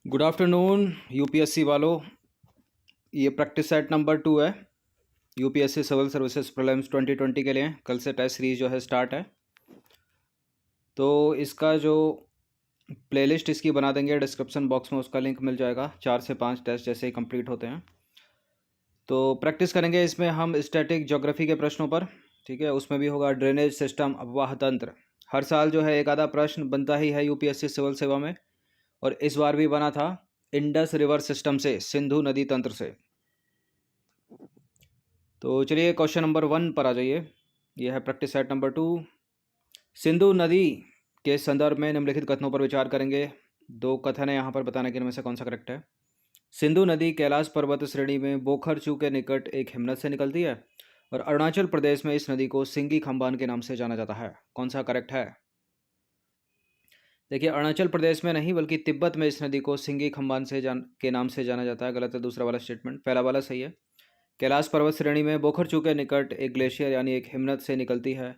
Good afternoon UPSC वालों। ये practice set number 2 है। यूपीएससी सिविल सर्विसेज प्रीलिम्स 2020 के लिए कल से टेस्ट सीरीज जो है स्टार्ट है। तो इसका जो प्लेलिस्ट इसकी बना देंगे, डिस्क्रिप्शन बॉक्स में उसका लिंक मिल जाएगा। 4 से 5 टेस्ट जैसे ही कंप्लीट होते हैं तो प्रैक्टिस करेंगे इसमें हम स्टैटिक ज्योग्राफी के प्रश्नों पर। ठीक है, उसमें भी होगा ड्रेनेज सिस्टम, अफवाह तंत्र। हर साल जो है एक आधा प्रश्न बनता ही है यूपीएससी सिविल सेवा में, और इस बार भी बना था इंडस रिवर सिस्टम से, सिंधु नदी तंत्र से। तो चलिए क्वेश्चन नंबर 1 पर आ जाइए। यह है प्रैक्टिस सेट नंबर 2। सिंधु नदी के संदर्भ में निम्नलिखित कथनों पर विचार करेंगे। 2 कथन है यहाँ पर, बताने के इनमें से कौन सा करेक्ट है। सिंधु नदी कैलाश पर्वत श्रेणी में बोखरचू के निकट एक हिमनद से निकलती है और अरुणाचल प्रदेश में इस नदी को सिंगी खंबान के नाम से जाना जाता है। कौन सा करेक्ट है? देखिए, अरुणाचल प्रदेश में नहीं बल्कि तिब्बत में इस नदी को सिंगी खंबान के नाम से जाना जाता है। गलत है दूसरा वाला स्टेटमेंट, पहला वाला सही है। कैलाश पर्वत श्रेणी में बोखरचू के निकट एक ग्लेशियर यानी एक हिमनद से निकलती है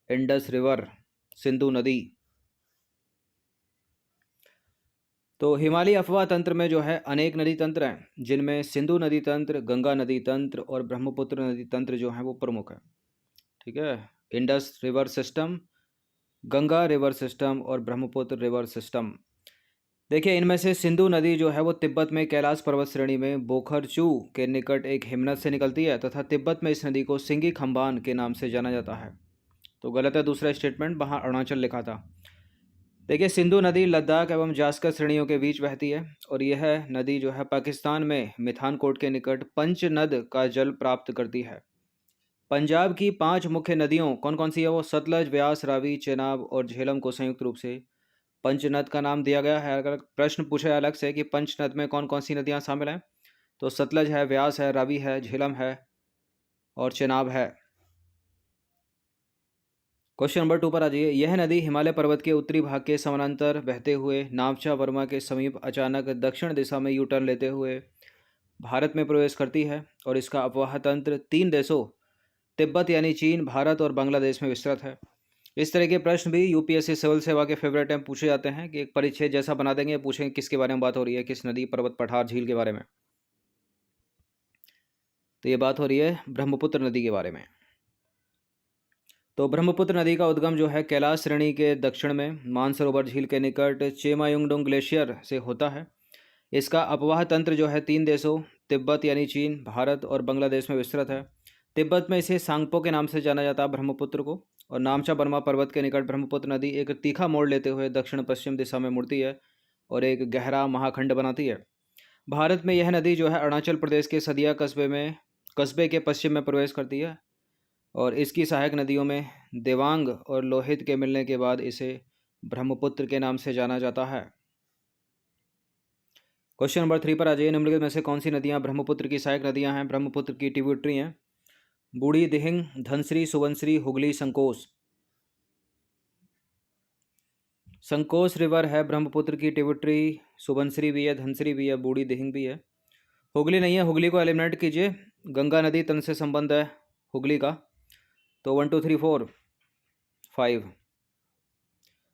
इंडस रिवर, सिंधु नदी। तो हिमालयी अफवाह तंत्र में जो है अनेक नदी तंत्र हैं, जिनमें सिंधु नदी तंत्र, गंगा नदी तंत्र और ब्रह्मपुत्र नदी तंत्र जो है वो प्रमुख है। ठीक है, Indus river system, Ganga river system और ब्रह्मपुत्र रिवर सिस्टम। देखिए, इनमें से सिंधु नदी जो है वो तिब्बत में कैलाश पर्वत श्रेणी में बोखरचू के निकट एक हिमनद से निकलती है तथा तिब्बत में इस नदी को सिंगी खंबान के नाम से जाना जाता है। तो गलत है दूसरा स्टेटमेंट, वहाँ अरुणाचल लिखा था। देखिए, सिंधु नदी लद्दाख एवं जास्कर श्रेणियों के बीच बहती है और यह नदी जो है पाकिस्तान में मिठानकोट के निकट पंचनद का जल प्राप्त करती है। पंजाब की 5 मुख्य नदियों कौन कौन सी है वो? सतलज, व्यास, रावी, चेनाब और झेलम को संयुक्त रूप से पंचनद का नाम दिया गया है। अगर प्रश्न पूछे अलग से कि पंचनद में कौन कौन सी नदियां शामिल हैं, तो सतलज है, व्यास है, रावी है, झेलम है और चेनाब है। क्वेश्चन नंबर 2 पर आ जाइए। यह नदी हिमालय पर्वत के उत्तरी भाग के समानांतर बहते हुए नावचा वर्मा के समीप अचानक दक्षिण दिशा में यू टर्न लेते हुए भारत में प्रवेश करती है और इसका अफवाह तंत्र 3 देशों तिब्बत यानी चीन, भारत और बांग्लादेश में विस्तृत है। इस तरह के प्रश्न भी यूपीएससी सिविल सेवा के फेवरेट टाइम पूछे जाते हैं कि एक परिच्छेद जैसा बना देंगे, पूछेंगे किसके बारे में बात हो रही है, किस नदी, पर्वत, पठार, झील के बारे में। तो ये बात हो रही है ब्रह्मपुत्र नदी के बारे में। तो ब्रह्मपुत्र नदी का उद्गम जो है कैलाश श्रेणी के दक्षिण में मानसरोवर झील के निकट चेमायुंगडोंग ग्लेशियर से होता है। इसका अपवाह तंत्र जो है 3 देशों तिब्बत यानी चीन, भारत और बांग्लादेश में विस्तृत है। तिब्बत में इसे सांगपो के नाम से जाना जाता है ब्रह्मपुत्र को, और नामचा बर्मा पर्वत के निकट ब्रह्मपुत्र नदी एक तीखा मोड़ लेते हुए दक्षिण पश्चिम दिशा में मुड़ती है और एक गहरा महाखंड बनाती है। भारत में यह नदी जो है अरुणाचल प्रदेश के सदिया कस्बे के पश्चिम में प्रवेश करती है और इसकी सहायक नदियों में देवांग और लोहित के मिलने के बाद इसे ब्रह्मपुत्र के नाम से जाना जाता है। क्वेश्चन नंबर 3 पर आ जाइए। निम्नलिखित में से कौन सी नदियां ब्रह्मपुत्र की सहायक नदियां हैं? ब्रह्मपुत्र की ट्रिब्यूटरी हैं बूढ़ी दिहिंग, धनश्री, सुबनश्री, हुगली, संकोस। संकोस रिवर है ब्रह्मपुत्र की ट्रिब्यूटरी। सुबनश्री भी है, धनश्री भी है, बूढ़ी दिहिंग भी है। हुगली नहीं है, हुगली को एलिमिनेट कीजिए। गंगा नदी तन से संबंध है हुगली का। तो 1 2 3 4 5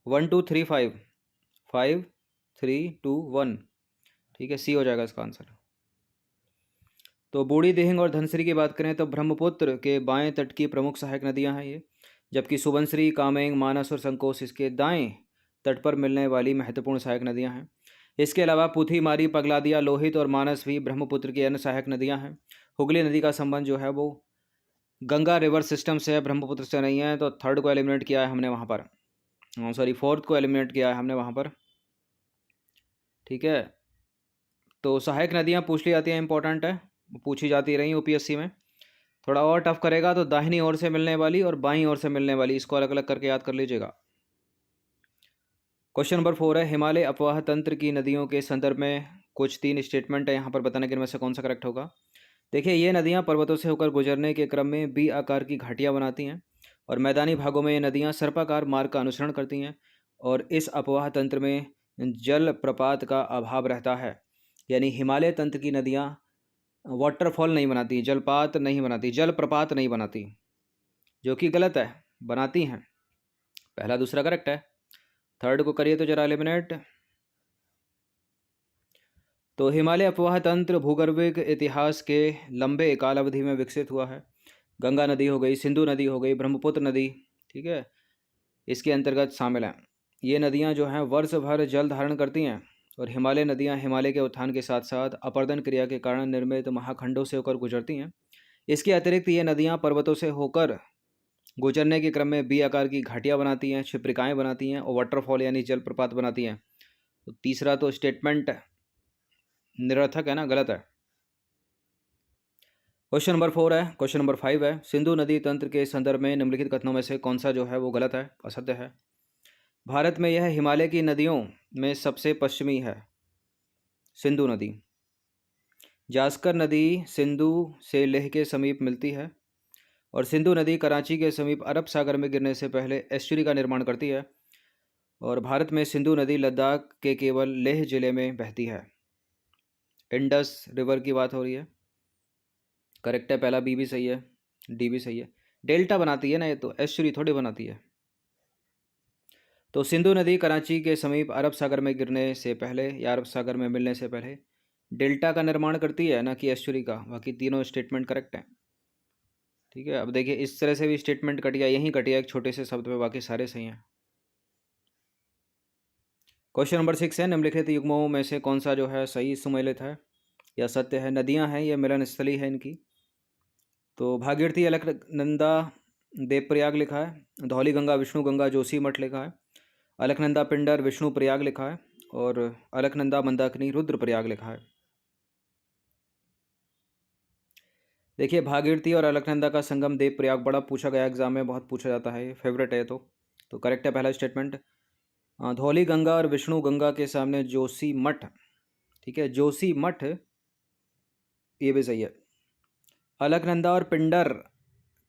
1 2 3 5 5 3 2 1। ठीक है, सी हो जाएगा इसका आंसर। तो बूढ़ी दिहिंग और धनश्री की बात करें तो ब्रह्मपुत्र के बाएं तट की प्रमुख सहायक नदियां हैं ये, जबकि सुबनश्री, कामेंग, मानस और संकोस इसके दाएं तट पर मिलने वाली महत्वपूर्ण सहायक नदियां हैं। इसके अलावा पुथी, मारी, पगलादिया, लोहित और मानस भी ब्रह्मपुत्र की अन्य सहायक नदियां हैं। हुगली नदी का संबंध जो है वो गंगा रिवर सिस्टम से है, ब्रह्मपुत्र से नहीं है। तो थर्ड को एलिमिनेट किया है हमने वहाँ पर, सॉरी फोर्थ को एलिमिनेट किया है हमने वहाँ पर। ठीक है, तो सहायक नदियाँ पूछ ली जाती हैं, इंपॉर्टेंट है, पूछी जाती रही यूपीएससी में। थोड़ा और टफ करेगा तो दाहिनी ओर से मिलने वाली और बाईं ओर से मिलने वाली, इसको अलग अलग करके याद कर लीजिएगा। क्वेश्चन नंबर 4 है। हिमालय अपवाह तंत्र की नदियों के संदर्भ में कुछ 3 स्टेटमेंट है यहाँ पर, बताने के इनमें से कौन सा करेक्ट होगा। देखिए, ये नदियाँ पर्वतों से होकर गुजरने के क्रम में बी आकार की घाटियाँ बनाती हैं और मैदानी भागों में ये नदियाँ सर्पाकार मार्ग का अनुसरण करती हैं और इस अपवाह तंत्र में जल प्रपात का अभाव रहता है। यानी हिमालय तंत्र की नदियाँ वाटरफॉल नहीं बनाती, जलपात नहीं बनाती, जल प्रपात नहीं बनाती, जो कि गलत है, बनाती हैं। पहला दूसरा करेक्ट है। थर्ड को करिए तो जरा एलिमिनेट। तो हिमालय अपवाह तंत्र भूगर्भिक इतिहास के लंबे काल अवधि में विकसित हुआ है। गंगा नदी हो गई, सिंधु नदी हो गई, ब्रह्मपुत्र नदी, ठीक है, इसके अंतर्गत शामिल हैं। ये नदियाँ जो हैं वर्ष भर जल धारण करती हैं और हिमालय नदियाँ हिमालय के उत्थान के साथ साथ अपरदन क्रिया के कारण निर्मित महाखंडों से होकर गुजरती हैं। इसके अतिरिक्त ये नदियाँ पर्वतों से होकर गुजरने के क्रम में बी आकार की घाटियाँ बनाती हैं, क्षिप्रिकाएँ बनाती हैं और वाटरफॉल यानी जलप्रपात बनाती हैं। तो तीसरा तो स्टेटमेंट निरर्थक है ना, गलत है। क्वेश्चन नंबर 4 है। क्वेश्चन नंबर 5 है, सिंधु नदी तंत्र के संदर्भ में निम्नलिखित कथनों में से कौन सा जो है वो गलत है, असत्य है। भारत में यह हिमालय की नदियों में सबसे पश्चिमी है। सिंधु नदी। जास्कर नदी सिंधु से लेह के समीप मिलती है और सिंधु नदी कराची के समीप अरब सागर में गिरने से पहले एस्चुरी का निर्माण करती है और भारत में सिंधु नदी लद्दाख के केवल लेह जिले में बहती है। इंडस रिवर की बात हो रही है, करेक्ट है, पहला बी भी सही है, डी भी सही है। डेल्टा बनाती है ना ये, तो एस्चुरी थोड़ी बनाती है। तो सिंधु नदी कराची के समीप अरब सागर में गिरने से पहले या अरब सागर में मिलने से पहले डेल्टा का निर्माण करती है, ना कि एस्चुरी का। बाकी तीनों स्टेटमेंट करेक्ट हैं, ठीक है। अब देखिए इस तरह से भी स्टेटमेंट कट गया, यहीं कट गया एक छोटे से शब्द में, बाकी सारे सही हैं। क्वेश्चन नंबर 6 है, निम्नलिखित युग्मों में से कौन सा जो है सही सुमेलित है या सत्य है। नदियां हैं, यह मिलन स्थली है इनकी। तो भागीरथी अलकनंदा देवप्रयाग लिखा है, धौली गंगा विष्णु गंगा जोशीमठ लिखा है, अलकनंदा पिंडर विष्णु प्रयाग लिखा है और अलकनंदा मंदाकिनी रुद्रप्रयाग लिखा है। देखिए भागीरथी और अलकनंदा का संगम देवप्रयाग बड़ा पूछा गया, एग्जाम में बहुत पूछा जाता है, फेवरेट है। तो करेक्ट है पहला स्टेटमेंट। धौली गंगा और विष्णु गंगा के सामने जोशीमठ, ठीक है, जोशीमठ, ये भी सही है। अलकनंदा और पिंडर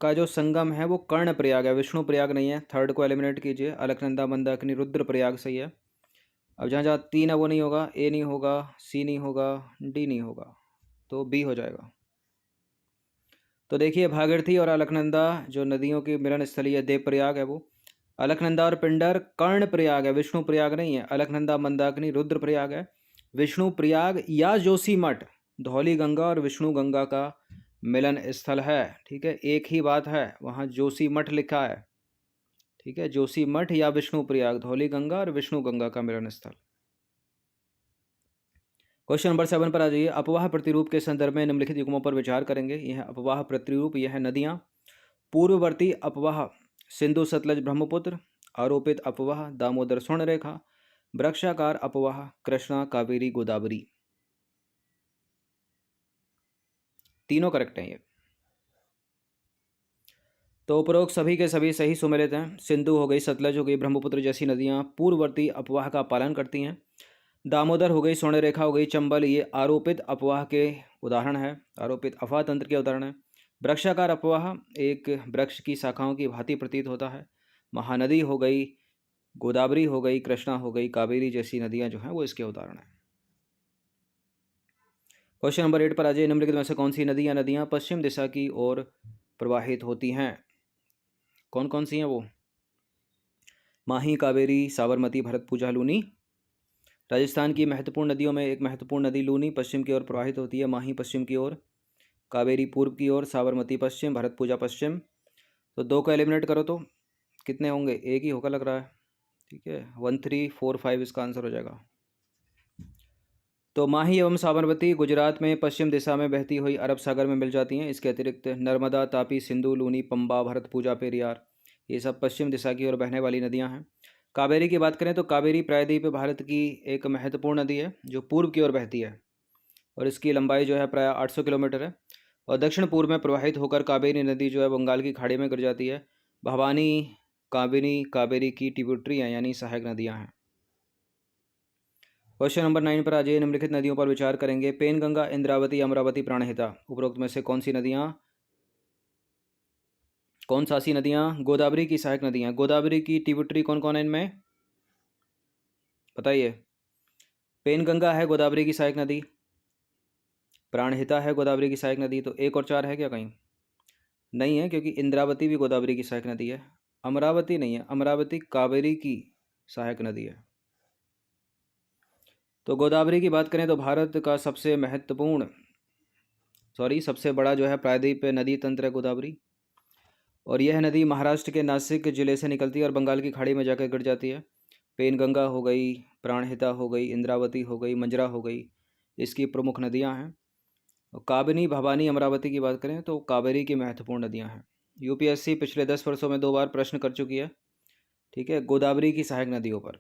का जो संगम है वो कर्ण प्रयाग है, विष्णु प्रयाग नहीं है। थर्ड को एलिमिनेट कीजिए, अलकनंदा मंदाकिनी रुद्र प्रयाग सही है। अब जहाँ जहाँ तीन है वो नहीं होगा, ए नहीं होगा, सी नहीं होगा, डी नहीं होगा, तो बी हो जाएगा। तो देखिए भागीरथी और अलकनंदा जो नदियों की मिलन स्थली है देवप्रयाग है वो। अलकनंदा और पिंडर कर्ण प्रयाग है, विष्णु प्रयाग नहीं है। अलकनंदा मंदाकिनी रुद्र प्रयाग है। विष्णु प्रयाग या जोशीमठ धौली गंगा और विष्णु गंगा का मिलन स्थल है, ठीक है, एक ही बात है, वहाँ जोशीमठ लिखा है, ठीक है, जोशीमठ या विष्णु प्रयाग, धौली गंगा और विष्णु गंगा का मिलन स्थल। क्वेश्चन नंबर 7 पर आ जाइए। अपवाह प्रतिरूप के संदर्भ में निम्नलिखित युग्मों पर विचार करेंगे। यह अपवाह प्रतिरूप, यह है नदियाँ। पूर्ववर्ती अपवाह सिंधु सतलज ब्रह्मपुत्र, आरोपित अपवाह दामोदर स्वर्ण रेखा, वृक्षाकार अपवाह कृष्णा कावेरी गोदावरी। तीनों करेक्ट हैं ये। तो उपरोक्त सभी के सभी सही सुमेलित हैं। सिंधु हो गई, सतलज हो गई, ब्रह्मपुत्र जैसी नदियाँ पूर्ववर्ती अपवाह का पालन करती हैं। दामोदर हो गई, स्वर्ण रेखा हो गई, चंबल, ये आरोपित अपवाह के उदाहरण है, आरोपित अफवाह तंत्र के उदाहरण है। वृक्षाकार अपवाह एक वृक्ष की शाखाओं की भांति प्रतीत होता है। महानदी हो गई, गोदावरी हो गई, कृष्णा हो गई, कावेरी जैसी नदियां जो हैं वो इसके उदाहरण हैं। क्वेश्चन नंबर 8 पर आ जाइए। निम्नलिखित में से कौन सी नदियां पश्चिम दिशा की ओर प्रवाहित होती हैं। कौन कौन सी हैं वो? माही, कावेरी, साबरमती, भरतपुजा, लूनी। राजस्थान की महत्वपूर्ण नदियों में एक महत्वपूर्ण नदी लूनी पश्चिम की ओर प्रवाहित होती है। माही पश्चिम की ओर, कावेरी पूर्व की ओर, साबरमती पश्चिम, भरतपुजा पश्चिम। तो दो को एलिमिनेट करो तो कितने होंगे? एक ही होगा लग रहा है, ठीक है, 1 3 4 5 इसका आंसर हो जाएगा। तो माही एवं साबरमती गुजरात में पश्चिम दिशा में बहती हुई अरब सागर में मिल जाती हैं। इसके अतिरिक्त नर्मदा, तापी, सिंधु, लूनी, पंबा, भरतपुजा, पेरियार, ये सब पश्चिम दिशा की ओर बहने वाली नदियां हैं। कावेरी की बात करें तो कावेरी प्रायद्वीप भारत की एक महत्वपूर्ण नदी है जो पूर्व की ओर बहती है और इसकी लंबाई जो है प्राय 800 किलोमीटर है और दक्षिण पूर्व में प्रवाहित होकर कावेरी नदी जो है बंगाल की खाड़ी में गिर जाती है। भवानी, काबिनी, कावेरी की ट्रिब्यूटरी हैं यानी सहायक नदियां हैं। क्वेश्चन नंबर 9 पर आ जाइए। निम्नलिखित नदियों पर विचार करेंगे। पेनगंगा, इंद्रावती, अमरावती, प्राणहिता, उपरोक्त में से कौन सी नदियाँ गोदावरी की सहायक नदियाँ। गोदावरी की ट्रिब्यूटरी कौन कौन है इनमें बताइए? पेनगंगा है गोदावरी की सहायक नदी, प्राणहिता है गोदावरी की सहायक नदी, तो 1 और 4 है क्या कहीं? नहीं है, क्योंकि इंद्रावती भी गोदावरी की सहायक नदी है। अमरावती नहीं है, अमरावती कावेरी की सहायक नदी है। तो गोदावरी की बात करें तो भारत का सबसे बड़ा जो है प्रायद्वीप नदी तंत्र है गोदावरी। और यह नदी महाराष्ट्र के नासिक जिले से निकलती है और बंगाल की खाड़ी में जाकर गिर जाती है। पेनगंगा हो गई, प्राणहिता हो गई, इंद्रावती हो गई, मंजरा हो गई, इसकी प्रमुख नदियां हैं। और काबिनी, भवानी, अमरावती की बात करें तो कावेरी की महत्वपूर्ण नदियां हैं। यूपीएससी पिछले 10 वर्षों में 2 बार प्रश्न कर चुकी है, ठीक है, गोदावरी की सहायक नदियों पर।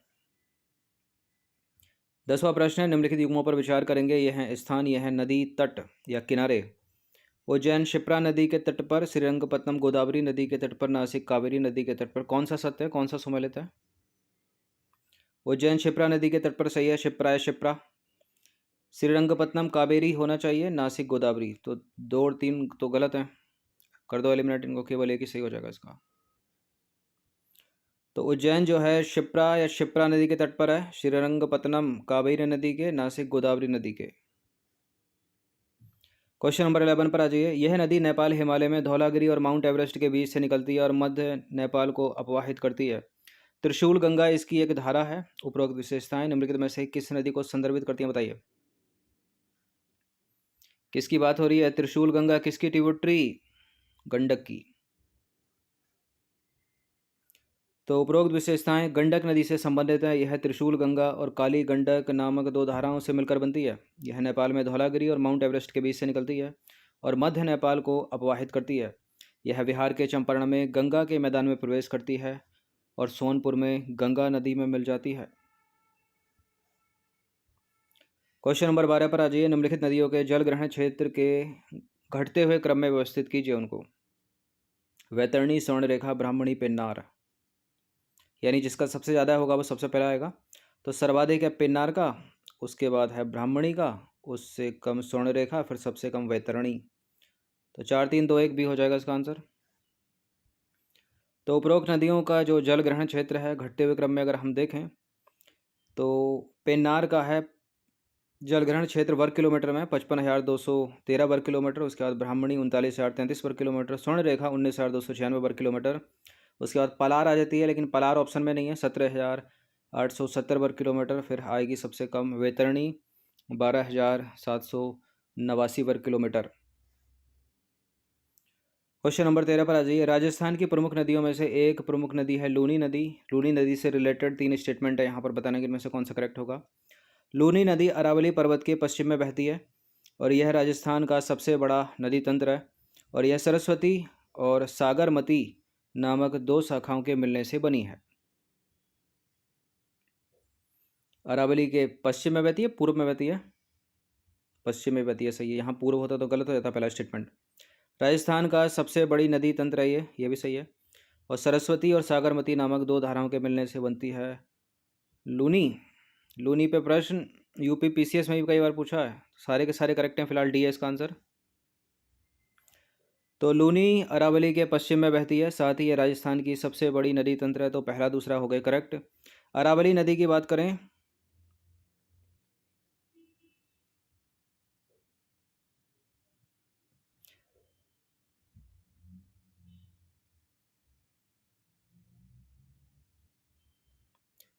10वां प्रश्न है, निम्नलिखित युग्मों पर विचार करेंगे। यह है स्थान, यह है नदी तट या किनारे। उज्जैन शिप्रा नदी के तट पर, श्रीरंगपत्तनम गोदावरी नदी के तट पर, नासिक कावेरी नदी के तट पर। कौन सा सत्य है, कौन सा सुमेलित है? उज्जैन शिप्रा नदी के तट पर सही है, शिप्रा है शिप्रा। श्रीरंगपत्तनम कावेरी होना चाहिए, नासिक गोदावरी। तो 2 और 3 तो गलत है, कर दो एलिमिनेट इनको, केवल एक ही सही हो जाएगा इसका। तो उज्जैन जो है शिप्रा या शिप्रा नदी के तट पर है, श्रीरंगपत्तनम कावेरी नदी के, नासिक गोदावरी नदी के। क्वेश्चन नंबर 11 पर आ जाइए। यह नदी नेपाल हिमालय में धौलागिरी और माउंट एवरेस्ट के बीच से निकलती है और मध्य नेपाल को अपवाहित करती है। त्रिशूल गंगा इसकी एक धारा है। उपरोक्त विशेषताएं निम्नलिखित में से किस नदी को संदर्भित करती हैं, बताइए। किसकी बात हो रही है? त्रिशूल गंगा किसकी ट्रिब्यूटरी? गंडक की। तो उपरोक्त विशेषताएं गंडक नदी से संबंधित है। यह त्रिशूल गंगा और काली गंडक नामक 2 धाराओं से मिलकर बनती है। यह नेपाल में धौलागिरी और माउंट एवरेस्ट के बीच से निकलती है और मध्य नेपाल को अपवाहित करती है। यह बिहार के चंपारण में गंगा के मैदान में प्रवेश करती है और सोनपुर में गंगा नदी में मिल जाती है। क्वेश्चन नंबर 12 पर आ जाइए। निम्नलिखित नदियों के जल ग्रहण क्षेत्र के घटते हुए क्रम में व्यवस्थित कीजिए उनको। वैतरणी, स्वर्णरेखा, ब्राह्मणी, पेन्नार। यानी जिसका सबसे ज़्यादा होगा वो सबसे पहला आएगा। तो सर्वाधिक है पेन्नार का, उसके बाद है ब्राह्मणी का, उससे कम स्वर्णरेखा, फिर सबसे कम वैतरणी। तो 4 3 2 1 भी हो जाएगा इसका आंसर। तो उपरोक्त नदियों का जो जल ग्रहण क्षेत्र है घटते हुए क्रम में अगर हम देखें तो पेन्नार का है जल ग्रहण क्षेत्र वर्ग किलोमीटर में 55,213 वर्ग किलोमीटर। उसके बाद ब्राह्मणी 39,833 वर्ग किलोमीटर। स्वर्णरेखा 19,296 वर्ग किलोमीटर। उसके बाद पलार आ जाती है, लेकिन पलार ऑप्शन में नहीं है, 17,870 वर्ग किलोमीटर। फिर आएगी सबसे कम वैतरणी 12,789 वर्ग किलोमीटर। क्वेश्चन नंबर 13 पर आ जाइए। राजस्थान की प्रमुख नदियों में से एक प्रमुख नदी है लूनी नदी। लूनी नदी से रिलेटेड 3 स्टेटमेंट है यहाँ पर, बताने के इनमें से कौन सा करेक्ट होगा। लूनी नदी अरावली पर्वत के पश्चिम में बहती है और यह राजस्थान का सबसे बड़ा नदी तंत्र है और यह सरस्वती और सागरमती नामक 2 शाखाओं के मिलने से बनी है। अरावली के पश्चिम में बहती है, पूर्व में बहती है? पश्चिम में बहती है, सही है। यहाँ पूर्व होता तो गलत हो जाता पहला स्टेटमेंट। राजस्थान का सबसे बड़ी नदी तंत्र है ये भी सही है। और सरस्वती और सागरमती नामक 2 धाराओं के मिलने से बनती है लूनी। लूनी पे प्रश्न यूपी पीसीएस में भी कई बार पूछा है। सारे के सारे करेक्ट हैं, फिलहाल डी है इसका आंसर। तो लूनी अरावली के पश्चिम में बहती है, साथ ही ये राजस्थान की सबसे बड़ी नदी तंत्र है। तो पहला दूसरा हो गए करेक्ट। अरावली नदी की बात करें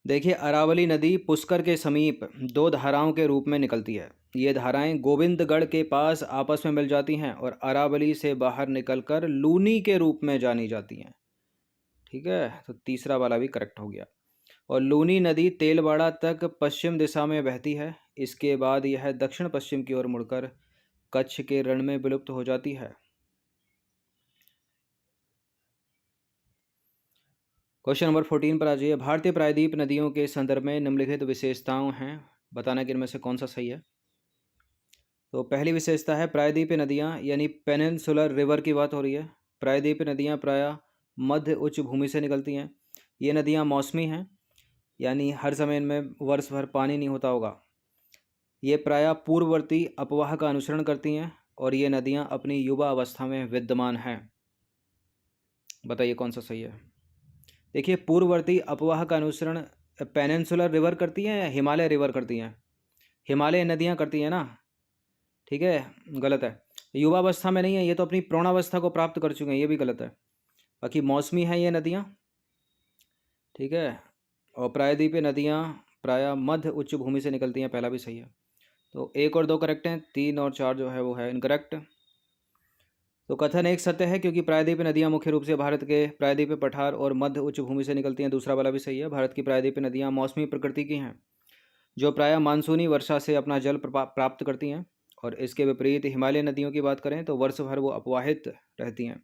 देखिए, अरावली नदी पुष्कर के समीप 2 धाराओं के रूप में निकलती है। ये धाराएं गोविंदगढ़ के पास आपस में मिल जाती हैं और अरावली से बाहर निकलकर लूनी के रूप में जानी जाती हैं। ठीक है, तो तीसरा वाला भी करेक्ट हो गया। और लूनी नदी तेलवाड़ा तक पश्चिम दिशा में बहती है। इसके बाद यह दक्षिण पश्चिम की ओर मुड़कर कच्छ के रण में विलुप्त हो जाती है। क्वेश्चन नंबर 14 पर आ जाइए। भारतीय प्रायद्वीप नदियों के संदर्भ में निम्नलिखित विशेषताओं हैं, बताना कि इनमें से कौन सा सही है। तो पहली विशेषता है प्रायद्वीपीय नदियाँ, यानी पेनिनसुलर रिवर की बात हो रही है। प्रायद्वीपीय नदियाँ प्रायः मध्य उच्च भूमि से निकलती हैं। ये नदियाँ मौसमी हैं, यानी हर समय इनमें वर्ष भर पानी नहीं होता होगा। ये प्रायः पूर्ववर्ती अपवाह का अनुसरण करती हैं और ये नदियाँ अपनी युवा अवस्था में विद्यमान हैं। बताइए कौन सा सही है। देखिए, पूर्ववर्ती अपवाह का अनुसरण पेनिनसुलर रिवर करती हैं या हिमालय रिवर करती हैं? हिमालय नदियाँ करती हैं ना, ठीक है, गलत है। युवावस्था में नहीं है, ये तो अपनी प्रौढ़ावस्था को प्राप्त कर चुके हैं, ये भी गलत है। बाकी मौसमी हैं ये नदियाँ, ठीक है। और प्रायद्वीपीय नदियाँ प्रायः मध्य उच्च भूमि से निकलती हैं, पहला भी सही है। तो 1 और 2 करेक्ट हैं, 3 और 4 जो है वो है इनकरेक्ट। तो कथन एक सत्य है क्योंकि प्रायद्वीपीय नदियां मुख्य रूप से भारत के प्रायद्वीपीय पठार और मध्य उच्च भूमि से निकलती हैं, दूसरा वाला भी सही है। भारत की प्रायद्वीपीय नदियां मौसमी प्रकृति की हैं, जो प्रायः मानसूनी वर्षा से अपना जल प्राप्त करती हैं। और इसके विपरीत हिमालय नदियों की बात करें तो वर्ष भर वो अपवाहित रहती हैं।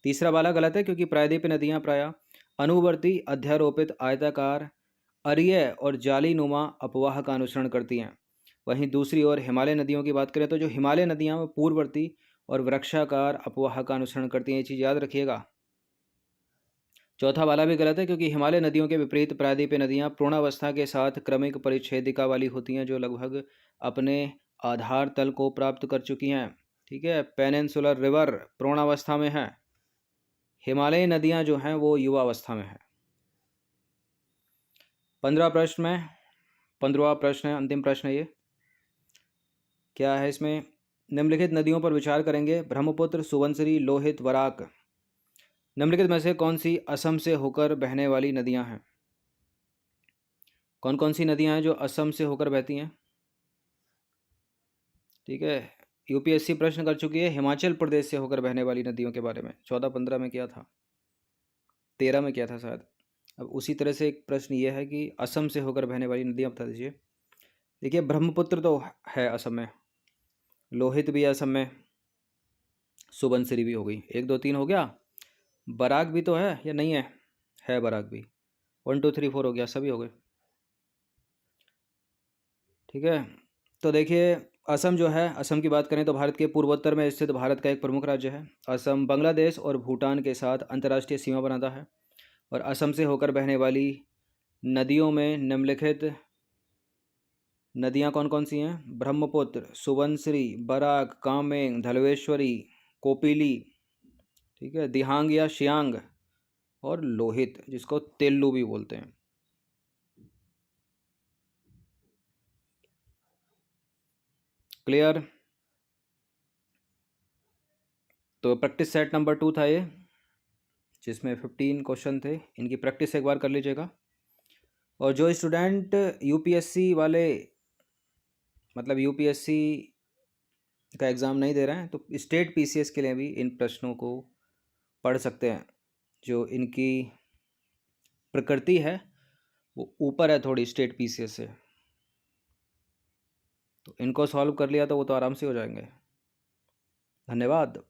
तीसरा वाला गलत है क्योंकि प्रायद्वीपीय नदियां प्रायः अनुवर्ती अध्यारोपित आयताकार अरीय और जाली नुमा अपवाह का अनुसरण करती हैं। वहीं दूसरी ओर हिमालय नदियों की बात करें तो जो हिमालय नदियां वो पूर्ववर्ती और वृक्षाकार अपवाह का अनुसरण करती हैं, ये चीज़ याद रखिएगा। चौथा वाला भी गलत है क्योंकि हिमालय नदियों के विपरीत प्रायद्वीपीय नदियां पूर्णावस्था के साथ क्रमिक परिच्छेदिका वाली होती हैं, जो लगभग अपने आधार तल को प्राप्त कर चुकी हैं। ठीक है, पेनिनसुलर रिवर पूर्णावस्था में है, हिमालयी नदियां जो हैं वो युवावस्था में है। 15वां प्रश्न है, अंतिम प्रश्न है ये। क्या है इसमें? निम्नलिखित नदियों पर विचार करेंगे। ब्रह्मपुत्र, सुबनसिरी, लोहित, बराक। निम्नलिखित में से कौन सी असम से होकर बहने वाली नदियां हैं? कौन कौन सी नदियां हैं जो असम से होकर बहती हैं? ठीक है, यूपीएससी प्रश्न कर चुकी है हिमाचल प्रदेश से होकर बहने वाली नदियों के बारे में। 14-15 में किया था, 13 में किया था शायद। अब उसी तरह से एक प्रश्न ये है कि असम से होकर बहने वाली नदियां बता दीजिए। देखिए, ब्रह्मपुत्र तो है असम में, लोहित भी है असम में, सुबनसिरी भी हो गई, 1 2 3 हो गया। बराक भी तो है या नहीं है? है बराक भी। 1 2 3 4 हो गया, सभी हो गए। ठीक है, तो देखिए असम जो है, असम की बात करें तो भारत के पूर्वोत्तर में स्थित भारत का एक प्रमुख राज्य है। असम बांग्लादेश और भूटान के साथ अंतर्राष्ट्रीय सीमा बनाता है। और असम से होकर बहने वाली नदियों में निम्नलिखित नदियां कौन कौन सी हैं? ब्रह्मपुत्र, सुबनसिरी, बराक, कामेंग, धलेश्वरी, कोपिली, ठीक है, दिहांग या शियांग, और लोहित जिसको तेलू भी बोलते हैं। क्लियर? तो प्रैक्टिस सेट नंबर 2 था ये, जिसमें 15 क्वेश्चन थे। इनकी प्रैक्टिस एक बार कर लीजिएगा। और जो स्टूडेंट यूपीएससी वाले, मतलब यूपीएससी का एग्ज़ाम नहीं दे रहे हैं, तो स्टेट पीसीएस के लिए भी इन प्रश्नों को पढ़ सकते हैं। जो इनकी प्रकृति है वो ऊपर है थोड़ी स्टेट पीसीएस से, तो इनको सॉल्व कर लिया तो वो तो आराम से हो जाएंगे। धन्यवाद।